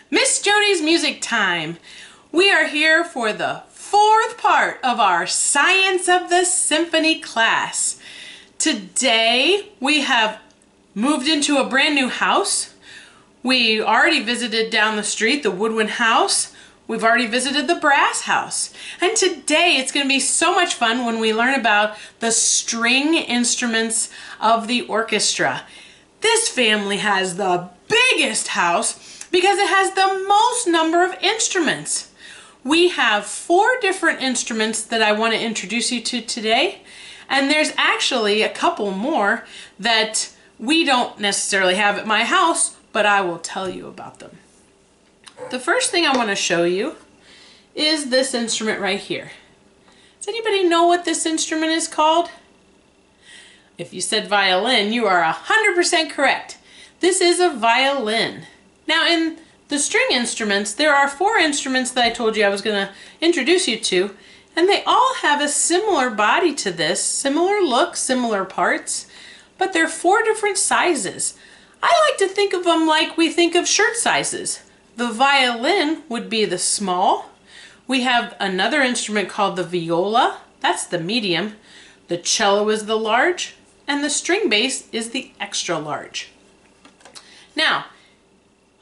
Miss Jody's Music Time. We are here for the fourth part of our Science of the Symphony class. Today we have moved into a brand new house. We already visited down the street the woodwind house. We've already visited the brass house. And today it's going to be so much fun when we learn about the string instruments of the orchestra. This family has the biggest house because it has the most number of instruments. We have 4 different instruments that I want to introduce you to today, and there's actually a couple more that we don't necessarily have at my house, but I will tell you about them. The first thing I want to show you is this instrument right here. Does anybody know what this instrument is called? If you said violin, you are 100% correct. This is a violin. Now in the string instruments, there are 4 instruments that I told you I was going to introduce you to, and they all have a similar body to this, similar look, similar parts, but they're 4 different sizes. I like to think of them like we think of shirt sizes. The violin would be the small. We have another instrument called the viola, that's the medium. The cello is the large, and the string bass is the extra large. Now,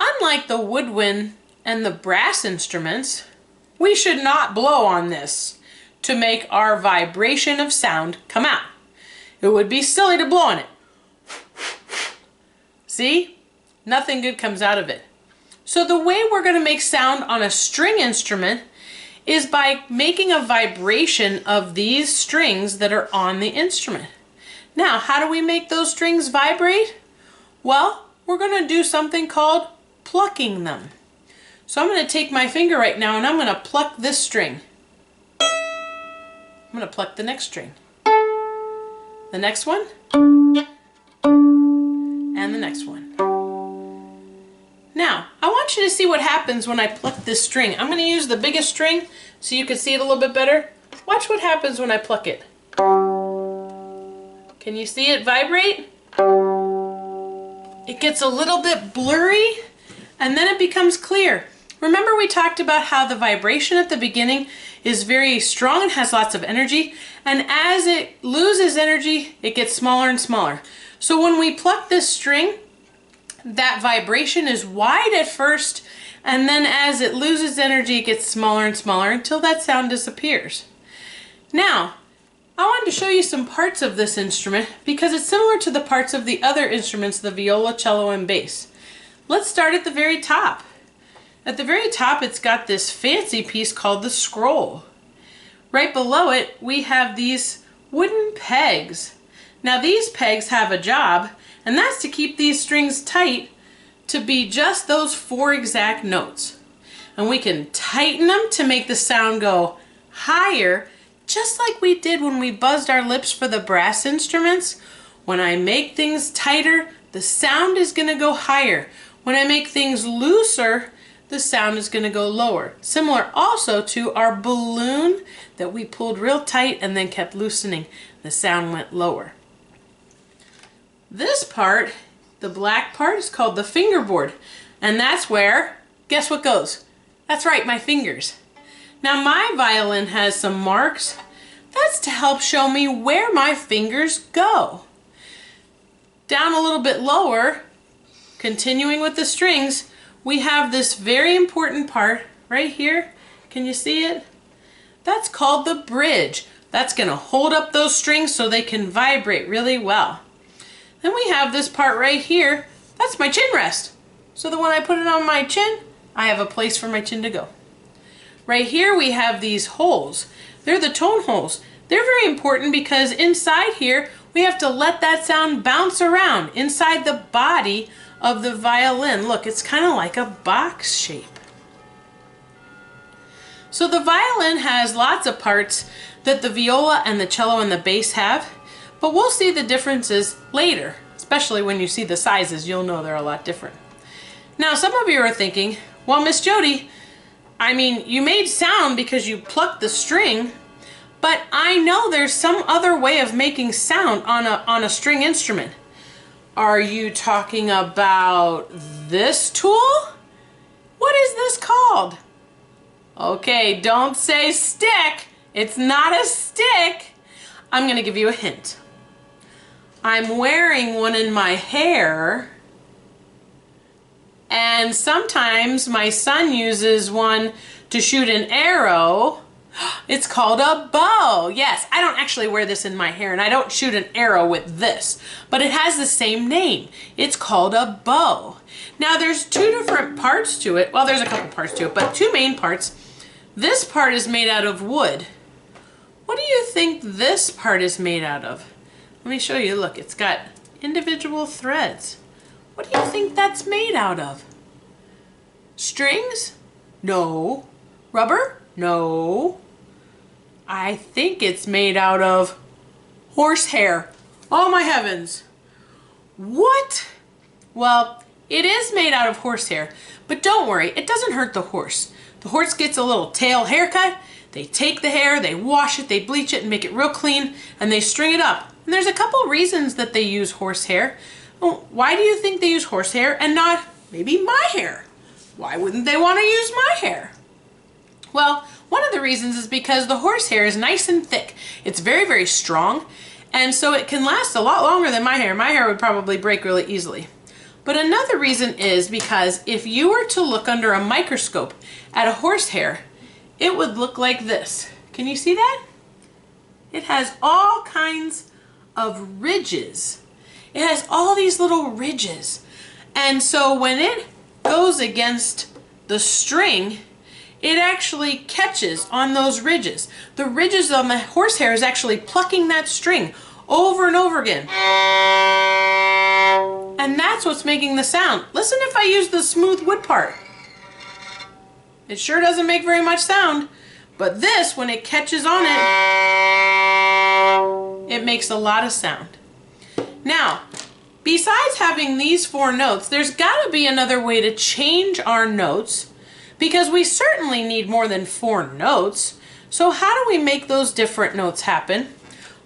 unlike the woodwind and the brass instruments, we should not blow on this to make our vibration of sound come out. It would be silly to blow on it. See? Nothing good comes out of it. So the way we're going to make sound on a string instrument is by making a vibration of these strings that are on the instrument. Now, how do we make those strings vibrate? Well, we're going to do something called plucking them. So I'm going to take my finger right now and I'm going to pluck this string. I'm going to pluck the next string. The next one. And the next one. Now, I want you to see what happens when I pluck this string. I'm going to use the biggest string so you can see it a little bit better. Watch what happens when I pluck it. Can you see it vibrate? It gets a little bit blurry and then it becomes clear. Remember we talked about how the vibration at the beginning is very strong and has lots of energy, and as it loses energy it gets smaller and smaller. So when we pluck this string, that vibration is wide at first, and then as it loses energy it gets smaller and smaller until that sound disappears. Now, I wanted to show you some parts of this instrument because it's similar to the parts of the other instruments, the viola, cello, and bass. Let's start at the very top. At the very top it's got this fancy piece called the scroll. Right below it we have these wooden pegs. Now these pegs have a job, and that's to keep these strings tight to be just those 4 exact notes. And we can tighten them to make the sound go higher, just like we did when we buzzed our lips for the brass instruments. When I make things tighter, the sound is going to go higher. When I make things looser, the sound is going to go lower. Similar also to our balloon that we pulled real tight and then kept loosening. The sound went lower. This part, the black part, is called the fingerboard. And that's where, guess what goes? That's right, my fingers. Now my violin has some marks. That's to help show me where my fingers go. Down a little bit lower, continuing with the strings, we have this very important part right here. Can you see it? That's called the bridge. That's going to hold up those strings so they can vibrate really well. Then we have this part right here. That's my chin rest. So that when I put it on my chin, I have a place for my chin to go. Right here we have these holes. They're the tone holes. They're very important because inside here we have to let that sound bounce around inside the body of the violin. Look, it's kind of like a box shape. So the violin has lots of parts that the viola and the cello and the bass have, but we'll see the differences later, especially when you see the sizes. You'll know they're a lot different. Now some of you are thinking, well, Miss Jody, I mean, you made sound because you plucked the string, but I know there's some other way of making sound on a string instrument. Are you talking about this tool? What is this called? Okay, don't say stick. It's not a stick. I'm going to give you a hint. I'm wearing one in my hair, and sometimes my son uses one to shoot an arrow. It's called a bow. Yes, I don't actually wear this in my hair, and I don't shoot an arrow with this, but it has the same name. It's called a bow. Now there's two different parts to it. Well, there's a couple parts to it, but two main parts. This part is made out of wood. What do you think this part is made out of? Let me show you. Look, it's got individual threads. What do you think that's made out of? Strings? No. Rubber? No. I think it's made out of horsehair. Oh my heavens. What? Well, it is made out of horsehair, but don't worry, it doesn't hurt the horse. The horse gets a little tail haircut. They take the hair, they wash it, they bleach it and make it real clean, and they string it up. And there's a couple reasons that they use horsehair. Well, why do you think they use horsehair and not maybe my hair? Why wouldn't they want to use my hair? Well, one of the reasons is because the horsehair is nice and thick. It's very, very strong, and so it can last a lot longer than my hair. My hair would probably break really easily. But another reason is because if you were to look under a microscope at a horsehair, it would look like this. Can you see that? It has all kinds of ridges. It has all these little ridges. And so when it goes against the string, it actually catches on those ridges. The ridges on the horsehair is actually plucking that string over and over again. And that's what's making the sound. Listen if I use the smooth wood part. It sure doesn't make very much sound, but this, when it catches on it, it makes a lot of sound. Now, besides having these four notes, there's got to be another way to change our notes, because we certainly need more than four notes. So how do we make those different notes happen?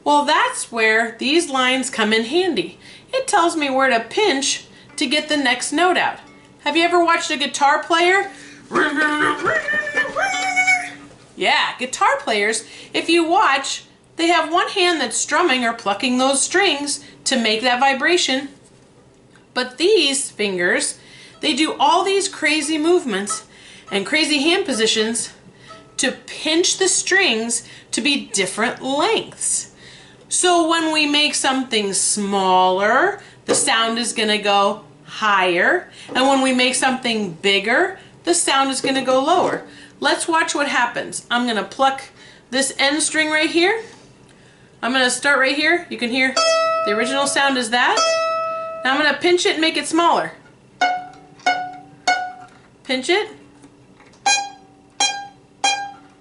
Well, that's where these lines come in handy. It tells me where to pinch to get the next note out. Have you ever watched a guitar player? Yeah, guitar players, if you watch, they have one hand that's strumming or plucking those strings to make that vibration. But these fingers, they do all these crazy movements and crazy hand positions to pinch the strings to be different lengths. So when we make something smaller, the sound is going to go higher. And when we make something bigger, the sound is going to go lower. Let's watch what happens. I'm going to pluck this end string right here. I'm going to start right here. You can hear the original sound is that. Now I'm going to pinch it and make it smaller. Pinch it.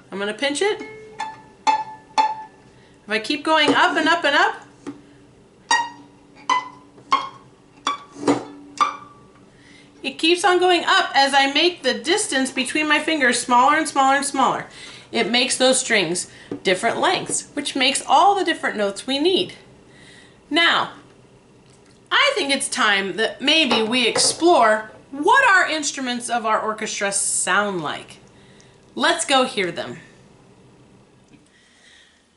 I'm going to pinch it. If I keep going up and up and up, it keeps on going up as I make the distance between my fingers smaller and smaller and smaller. It makes those strings different lengths, which makes all the different notes we need. Now, I think it's time that maybe we explore what our instruments of our orchestra sound like. Let's go hear them.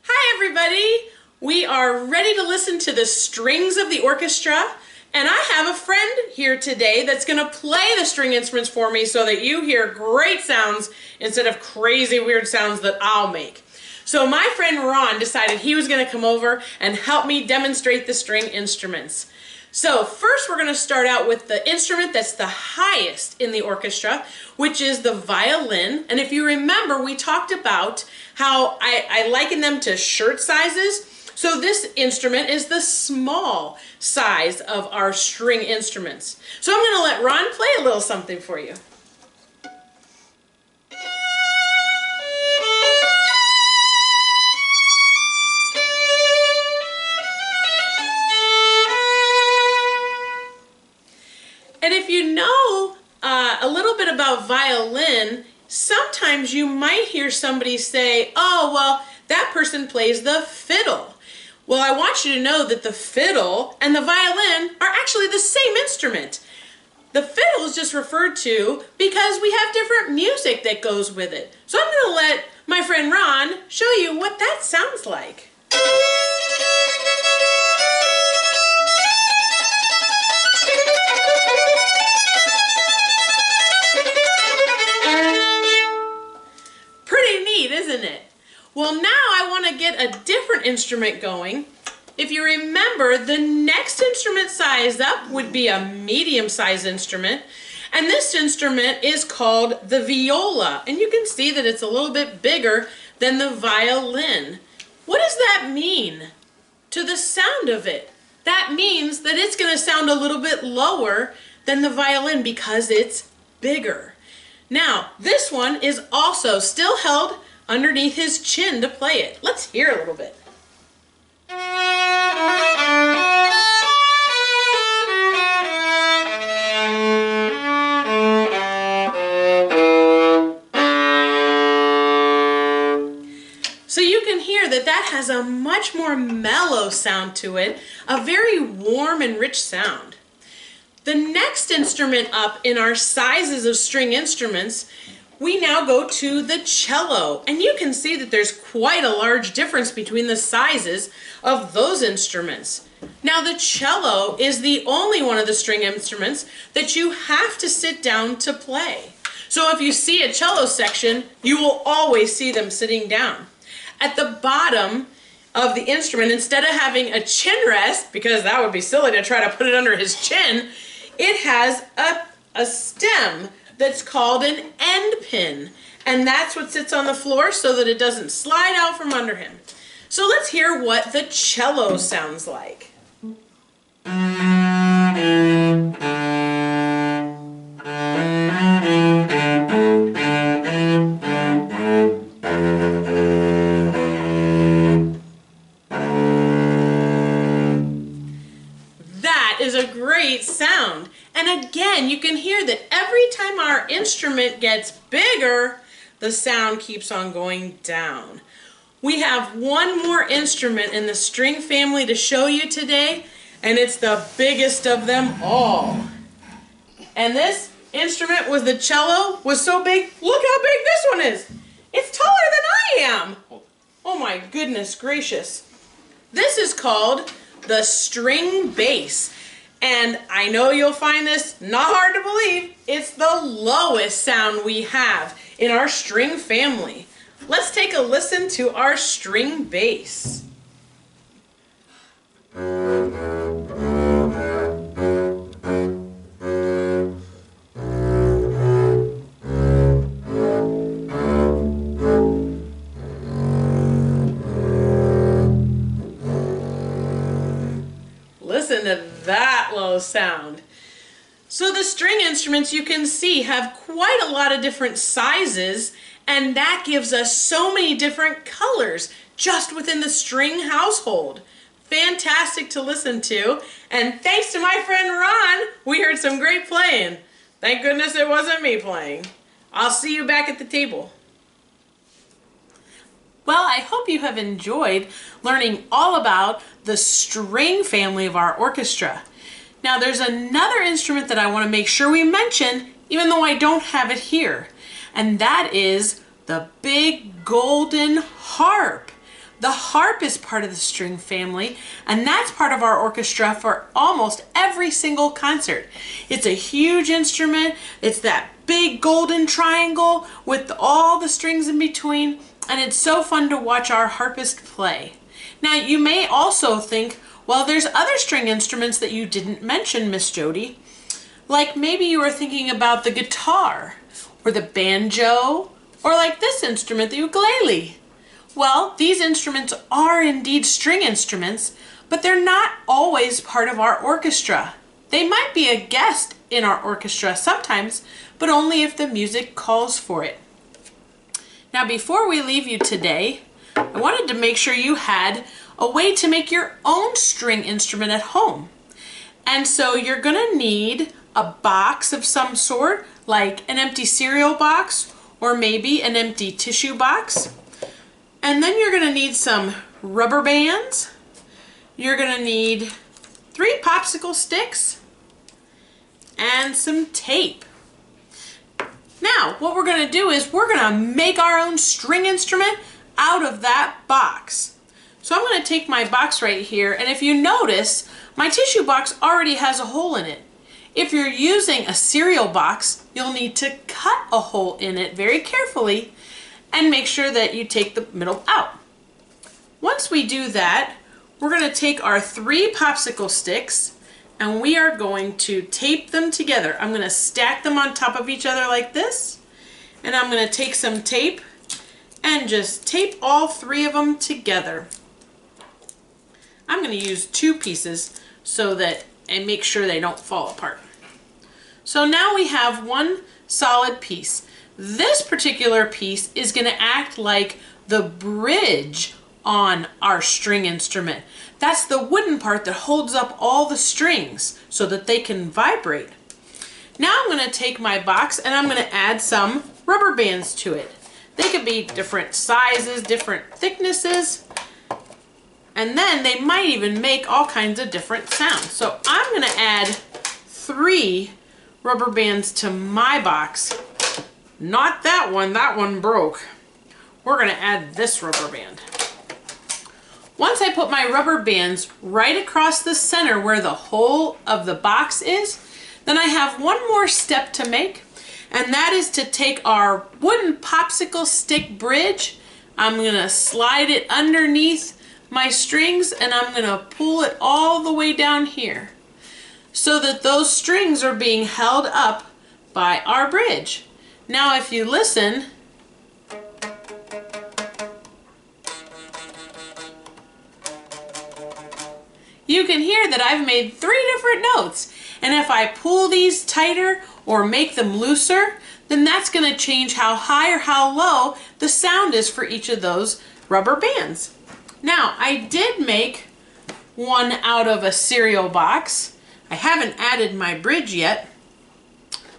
Hi everybody! We are ready to listen to the strings of the orchestra, and I have a friend here today that's going to play the string instruments for me so that you hear great sounds instead of crazy weird sounds that I'll make. So my friend Ron decided he was going to come over and help me demonstrate the string instruments. So first we're going to start out with the instrument that's the highest in the orchestra, which is the violin. And if you remember, we talked about how I liken them to shirt sizes. So this instrument is the small size of our string instruments. So I'm going to let Ron play a little something for you. And if you know a little bit about violin, sometimes you might hear somebody say, oh, well, that person plays the fiddle. Well, I want you to know that the fiddle and the violin are actually the same instrument. The fiddle is just referred to because we have different music that goes with it. So I'm going to let my friend Ron show you what that sounds like. Pretty neat, isn't it? Well, now I want to get a different instrument going. If you remember, the next instrument size up would be a medium-sized instrument. And this instrument is called the viola. And you can see that it's a little bit bigger than the violin. What does that mean to the sound of it? That means that it's going to sound a little bit lower than the violin because it's bigger. Now, this one is also still held underneath his chin to play it. Let's hear a little bit. So you can hear that that has a much more mellow sound to it, a very warm and rich sound. The next instrument up in our sizes of string instruments, we now go to the cello. And you can see that there's quite a large difference between the sizes of those instruments. Now the cello is the only one of the string instruments that you have to sit down to play. So if you see a cello section, you will always see them sitting down. At the bottom of the instrument, instead of having a chin rest, because that would be silly to try to put it under his chin, it has a stem that's called an end pin. And that's what sits on the floor so that it doesn't slide out from under him. So let's hear what the cello sounds like. That is a great sound. And again, you can hear that every time our instrument gets bigger, the sound keeps on going down. We have one more instrument in the string family to show you today, and it's the biggest of them all. And this instrument was the cello, was so big, look how big this one is. It's taller than I am. Oh my goodness gracious. This is called the string bass. And I know you'll find this not hard to believe. It's the lowest sound we have in our string family. Let's take a listen to our string bass. Listen to that low sound. So the string instruments, you can see, have quite a lot of different sizes, and that gives us so many different colors just within the string household. Fantastic to listen to, and thanks to my friend Ron, we heard some great playing. Thank goodness it wasn't me playing. I'll see you back at the table. Well, I hope you have enjoyed learning all about the string family of our orchestra. Now there's another instrument that I want to make sure we mention, even though I don't have it here, and that is the big golden harp. The harp is part of the string family, and that's part of our orchestra for almost every single concert. It's a huge instrument. It's that big golden triangle with all the strings in between, and it's so fun to watch our harpist play. Now you may also think, well, there's other string instruments that you didn't mention, Miss Jody. Like maybe you were thinking about the guitar, or the banjo, or like this instrument, the ukulele. Well, these instruments are indeed string instruments, but they're not always part of our orchestra. They might be a guest in our orchestra sometimes, but only if the music calls for it. Now, before we leave you today, I wanted to make sure you had a way to make your own string instrument at home. And so you're gonna need a box of some sort, like an empty cereal box, or maybe an empty tissue box. And then you're gonna need some rubber bands. You're gonna need 3 popsicle sticks and some tape. Now, what we're going to do is we're going to make our own string instrument out of that box. So I'm going to take my box right here, and if you notice, my tissue box already has a hole in it. If you're using a cereal box, you'll need to cut a hole in it very carefully and make sure that you take the middle out. Once we do that, we're going to take our 3 popsicle sticks and we are going to tape them together. I'm going to stack them on top of each other like this, and I'm going to take some tape and just tape all 3 of them together. I'm going to use 2 pieces so that and make sure they don't fall apart. So now we have one solid piece. This particular piece is going to act like the bridge on our string instrument. That's the wooden part that holds up all the strings so that they can vibrate. Now I'm going to take my box and I'm going to add some rubber bands to it. They could be different sizes, different thicknesses, and then they might even make all kinds of different sounds. So I'm going to add 3 rubber bands to my box. Not that one broke. We're going to add this rubber band. Once I put my rubber bands right across the center where the hole of the box is, then I have one more step to make, and that is to take our wooden popsicle stick bridge. I'm going to slide it underneath my strings and I'm going to pull it all the way down here so that those strings are being held up by our bridge. Now if you listen, you can hear that I've made 3 different notes, and if I pull these tighter or make them looser, then that's going to change how high or how low the sound is for each of those rubber bands. Now, I did make one out of a cereal box. I haven't added my bridge yet,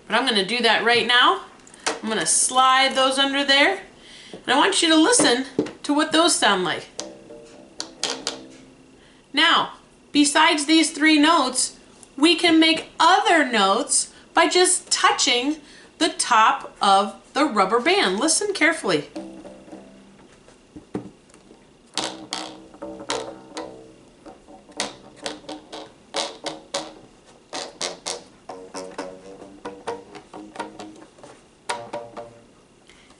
but I'm going to do that right now. I'm going to slide those under there, and I want you to listen to what those sound like. Now, besides these 3 notes, we can make other notes by just touching the top of the rubber band. Listen carefully.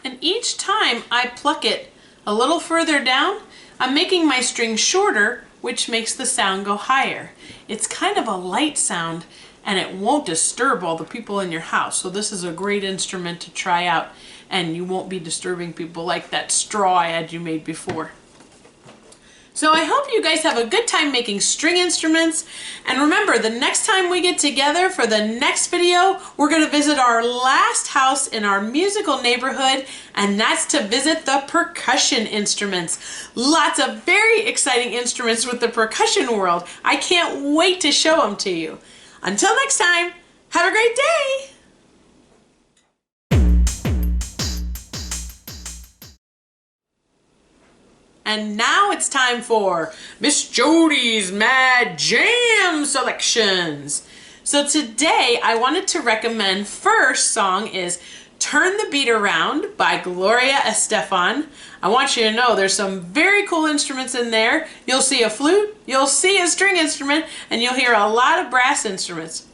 And each time I pluck it a little further down, I'm making my string shorter, which makes the sound go higher. It's kind of a light sound and it won't disturb all the people in your house. So this is a great instrument to try out, and you won't be disturbing people like that straw ad you made before. So I hope you guys have a good time making string instruments. And remember, the next time we get together for the next video, we're going to visit our last house in our musical neighborhood, and that's to visit the percussion instruments. Lots of very exciting instruments with the percussion world. I can't wait to show them to you. Until next time, have a great day! And now it's time for Miss Jody's Mad Jam Selections. So today I wanted to recommend first song is Turn the Beat Around by Gloria Estefan. I want you to know there's some very cool instruments in there. You'll see a flute, you'll see a string instrument, and you'll hear a lot of brass instruments.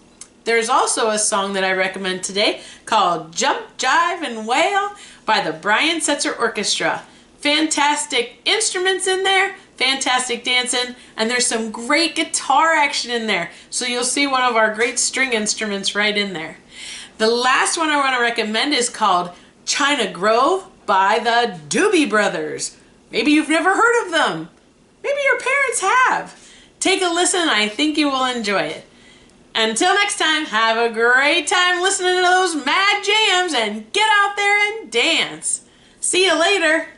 There's also a song that I recommend today called Jump, Jive, and Wail by the Setzer Orchestra. Fantastic instruments in there, fantastic dancing, and there's some great guitar action in there. So you'll see one of our great string instruments right in there. The last one I want to recommend is called China Grove by the Doobie Brothers. Maybe you've never heard of them. Maybe your parents have. Take a listen, I think you will enjoy it. Until next time, have a great time listening to those mad jams and get out there and dance. See you later.